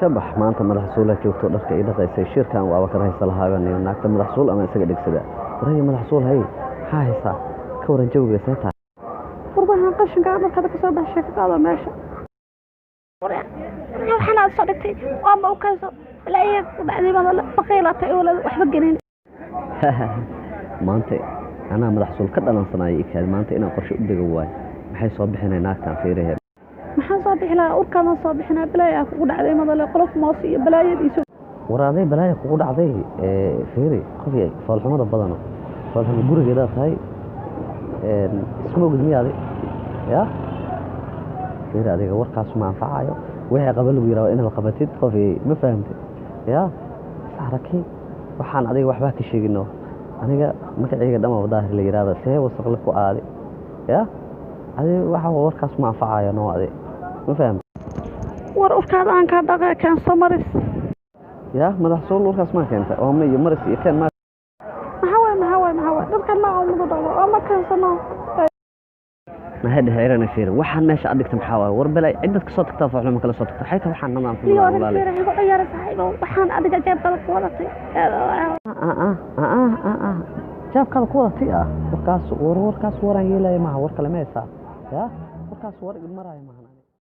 كبح ما أنت مدح صولة جوتو درك إذا قيس شركة وأبكر هاي صلاها بني ناكت مدح صول أما سجل كذا ورهي مدح صول هاي حايسة كورن جوجة ساتها قربها قشن قاعد هذا كسر بهالشكل هذا ماشي waxaan soo dhigtay waa ma u kayso ilaa bacdiimada baqiilatay wala waxba gelin maanta ana madax sul ka dhalansanay kaad maanta inaan qorshe u dhigo waay maxay soo bixinay naagtan fiiriheen maxaan soo bixinaa urkaan soo bixinaa balaya kugu dhacday madal qolof moos iyo balaayadiisu waraaday balaaya kugu dhacday fiiri qofiyay falxumada badano falxum gurigeeda tahay isma gudmiyaade ya fiiri adiga warkaas ma anfacayo waxay qabal ugu yiraahdo inaad qabatid qofii ma fahamtay ya saaraki waxaan adiga waxba ka sheegino aniga magacayga dhama wadaah la yiraahdo see wasaq la ku aadi ya adiga waxa warkaas ma anfacayo noo adi ma fahamtay war urkaad aan ka dhaqay kan samaris ya madax soo warkaas ma keenta oo ma iyo maris iyo kan ma dadkan ma oo mudo dhawo oo ma kan sano ما هذا هيرنا فير وحن ماشي عندك تمحاور وربلا عدة صوت كتاف وحنا مكلا صوت حيث وحن نظام في الله ولا لا يقول يا صاحبي وحن عندك جاب لك ولطي جاب لك ولطي وركاس وركاس ورا يلا مع ورك لميسا يا وركاس ورق المراي معنا